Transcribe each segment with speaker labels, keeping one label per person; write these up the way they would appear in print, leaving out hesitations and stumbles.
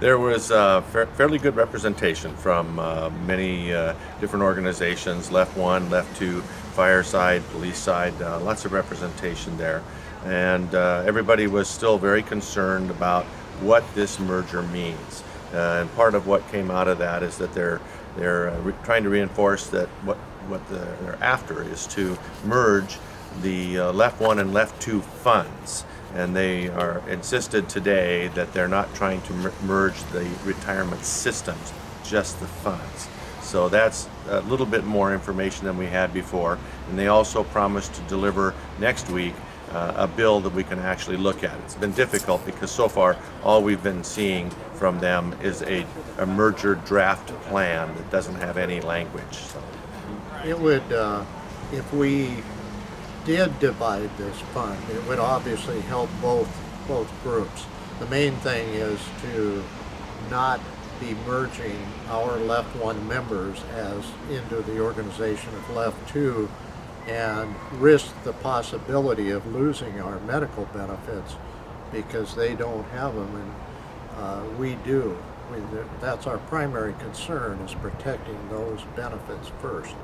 Speaker 1: There was fairly good representation from many different organizations, Left 1, Left 2, fire side, police side, lots of representation there. And everybody was still very concerned about what this merger means. And part of what came out of that is that they're trying to reinforce that what they're after is to merge the Left 1 and Left 2 funds. And they are insisted today that they're not trying to merge the retirement systems, just the funds. So that's a little bit more information than we had before. And they also promised to deliver next week a bill that we can actually look at. It's been difficult because so far all we've been seeing from them is a merger draft plan that doesn't have any language. So
Speaker 2: it would, if we did divide this fund, it would obviously help both groups. The main thing is to not be merging our Left 1 members as into the organization of Left 2 and risk the possibility of losing our medical benefits because they don't have them and we do. That's our primary concern, is protecting those benefits first.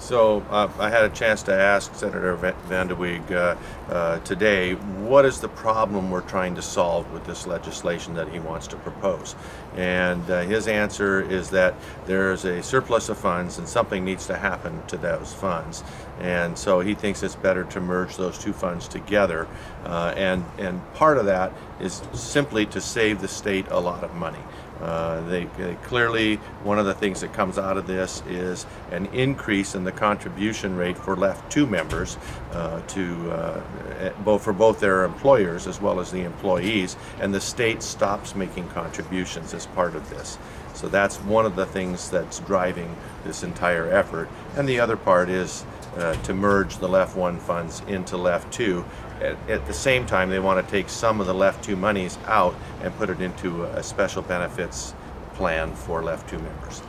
Speaker 1: So I had a chance to ask Senator Van de Wege today, what is the problem we're trying to solve with this legislation that he wants to propose? And his answer is that there's a surplus of funds and something needs to happen to those funds. And so he thinks it's better to merge those two funds together. And part of that is simply to save the state a lot of money. They clearly, one of the things that comes out of this is an increase in the contribution rate for Left 2 members for both their employers as well as the employees, and the state stops making contributions as part of this. So that's one of the things that's driving this entire effort. And the other part is to merge the Left 1 funds into Left 2. At the same time, they want to take some of the Left 2 monies out and put it into a special benefits plan for Left 2 members.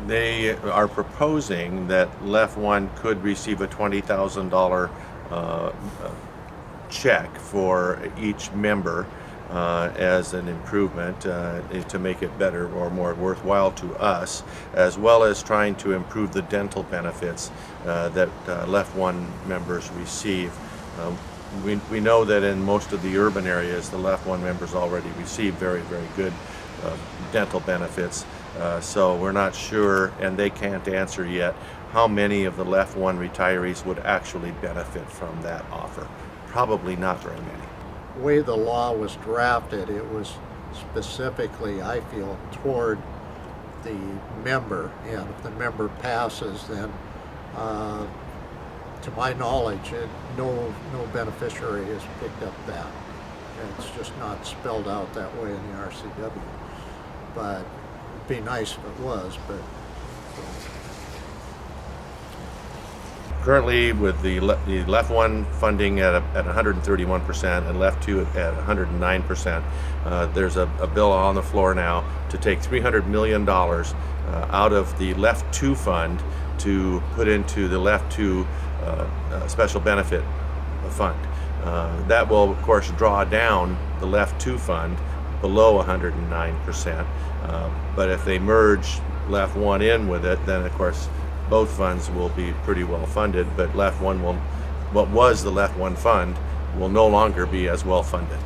Speaker 1: They are proposing that Left 1 could receive a $20,000 check for each member as an improvement to make it better or more worthwhile to us, as well as trying to improve the dental benefits that Left 1 members receive. We know that in most of the urban areas, the Left 1 members already receive very, very good dental benefits. So we're not sure, and they can't answer yet, how many of the Left 1 retirees would actually benefit from that offer. Probably not very many.
Speaker 2: The way the law was drafted, it was specifically, I feel, toward the member, and if the member passes, then to my knowledge, no beneficiary has picked up that. It's just not spelled out that way in the RCW. But it'd be nice if it was, but
Speaker 1: currently, with the Left 1 funding at 131% and Left 2 at 109%, there's a bill on the floor now to take $300 million out of the Left 2 fund to put into the Left 2 special benefit fund. That will, of course, draw down the Left 2 fund below 109%. But if they merge Left 1 in with it, then of course both funds will be pretty well funded, but Left 1 will, what was the Left 1 fund, will no longer be as well funded.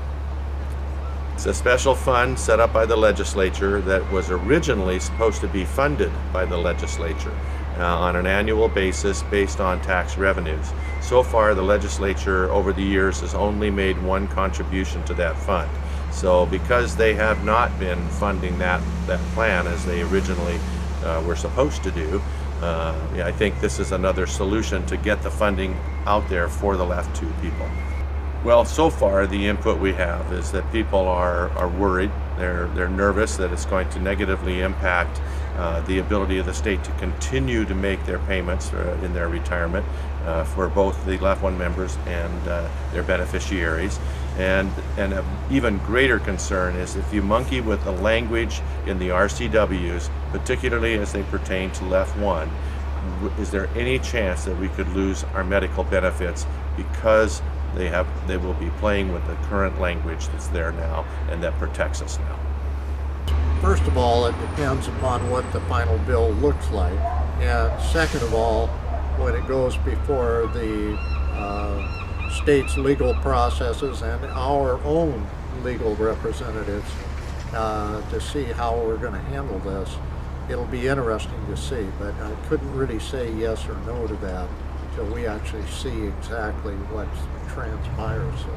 Speaker 1: It's a special fund set up by the legislature that was originally supposed to be funded by the legislature on an annual basis based on tax revenues. So far, the legislature over the years has only made one contribution to that fund. So because they have not been funding that plan as they originally were supposed to do, I think this is another solution to get the funding out there for the Left 2 people. Well, so far the input we have is that people are worried. They're nervous that it's going to negatively impact the ability of the state to continue to make their payments in their retirement for both the Left 1 members and their beneficiaries. And an even greater concern is if you monkey with the language in the RCWs, particularly as they pertain to Left 1, is there any chance that we could lose our medical benefits because they will be playing with the current language that's there now and that protects us now?
Speaker 2: first of all, it depends upon what the final bill looks like. And second of all, when it goes before the state's legal processes and our own legal representatives to see how we're going to handle this, it'll be interesting to see. But I couldn't really say yes or no to that until we actually see exactly what transpires. So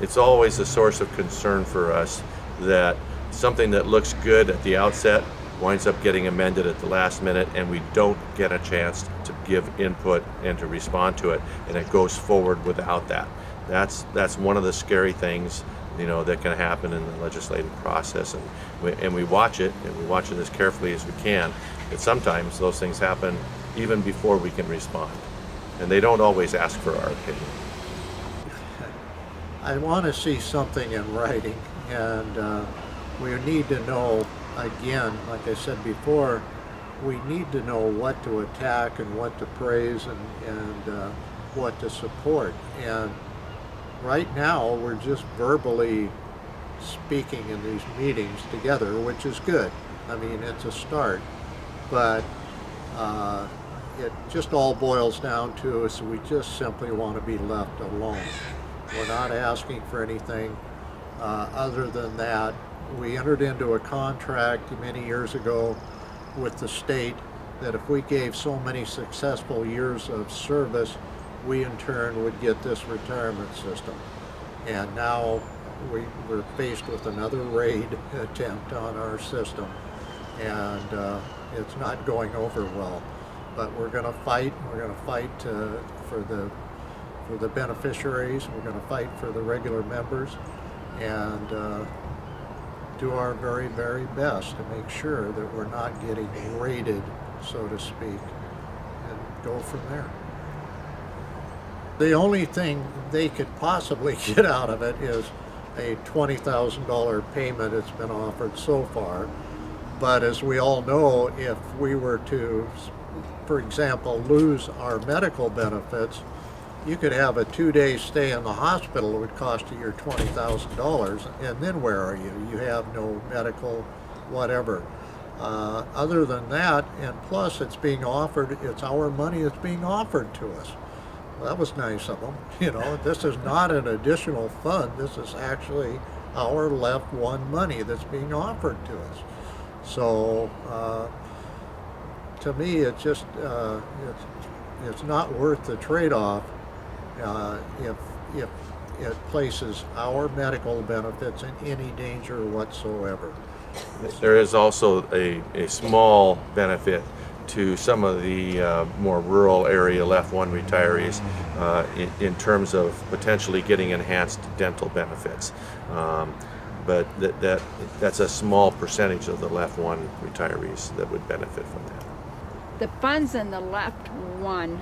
Speaker 1: It's always a source of concern for us that something that looks good at the outset winds up getting amended at the last minute, and we don't get a chance to give input and to respond to it, and it goes forward without that. That's one of the scary things, that can happen in the legislative process, and we watch it, and we watch it as carefully as we can. But sometimes those things happen even before we can respond, and they don't always ask for our opinion.
Speaker 2: I want to see something in writing, and we need to know, again, like I said before, we need to know what to attack and what to praise and what to support. And right now, we're just verbally speaking in these meetings together, which is good. I mean, it's a start, but it just all boils down to is we just simply want to be left alone. We're not asking for anything other than that. We entered into a contract many years ago with the state that if we gave so many successful years of service, we in turn would get this retirement system. And now we're faced with another raid attempt on our system, and it's not going over well. But we're going to fight. We're going to fight for the beneficiaries. We're going to fight for the regular members, and do our very, very best to make sure that we're not getting raided, so to speak, and go from there. The only thing they could possibly get out of it is a $20,000 payment that's been offered so far. But as we all know, if we were to, for example, lose our medical benefits, you could have a 2-day stay in the hospital. It would cost you your $20,000, and then where are you? You have no medical, whatever. Other than that, and plus it's being offered, it's our money that's being offered to us. Well, that was nice of them. This is not an additional fund. This is actually our left one money that's being offered to us. So to me, it's just it's not worth the trade-off if it places our medical benefits in any danger whatsoever.
Speaker 1: There is also a small benefit to some of the more rural area left one retirees in terms of potentially getting enhanced dental benefits. But that's a small percentage of the left one retirees that would benefit from that.
Speaker 3: The funds in the left one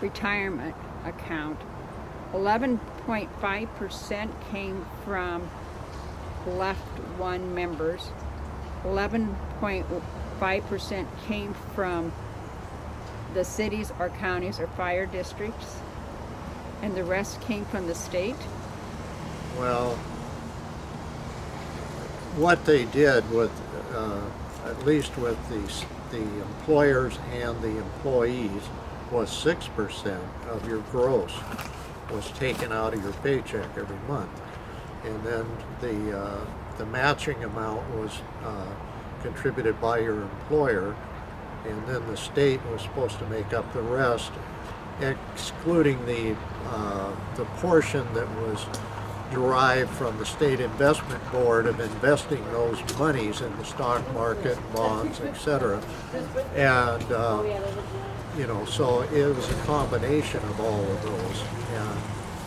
Speaker 3: retirement account, 11.5% came from left one members, 11.5% came from the cities or counties or fire districts, and the rest came from the state.
Speaker 2: Well, what they did with, at least with the employers and the employees, was 6% of your gross was taken out of your paycheck every month, and then the matching amount was contributed by your employer, and then the state was supposed to make up the rest, excluding the portion that was derived from the state investment board of investing those monies in the stock market, bonds, etc. And so it was a combination of all of those. And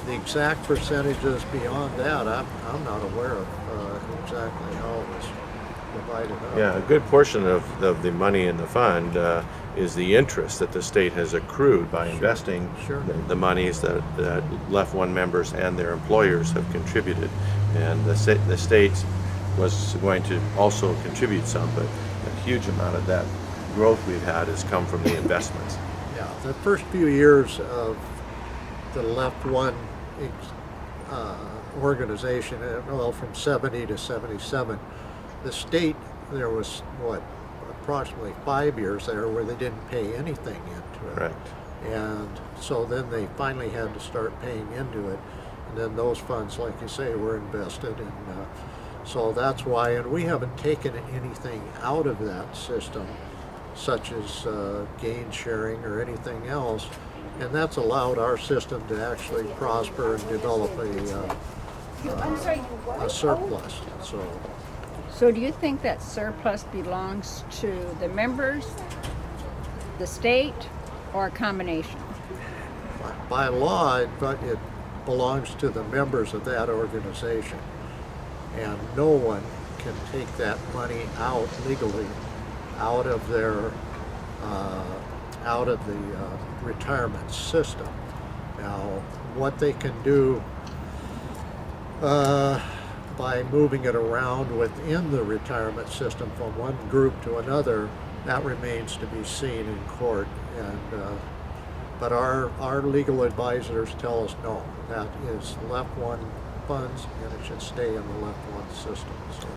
Speaker 2: the exact percentages beyond that, I'm not aware of exactly how it was divided up.
Speaker 1: Yeah, a good portion of the money in the fund is the interest that the state has accrued by investing the monies that left one members and their employers have contributed. And the state was going to also contribute some, but a huge amount of that growth we've had has come from the investments.
Speaker 2: Yeah, the first few years of the left one organization, well, from 70 to 77, The state, there was what, approximately 5 years there where they didn't pay anything into it.
Speaker 1: Correct.
Speaker 2: And so then they finally had to start paying into it. And then those funds, like you say, were invested. And so that's why, and we haven't taken anything out of that system, such as gain sharing or anything else. And that's allowed our system to actually prosper and develop a surplus.
Speaker 3: So do you think that surplus belongs to the members, the state, or a combination?
Speaker 2: By law, it belongs to the members of that organization. And no one can take that money out legally out of their out of the retirement system. Now, what they can do by moving it around within the retirement system from one group to another, that remains to be seen in court. And but our legal advisors tell us no, that is left one funds, and it should stay in the left one system. So.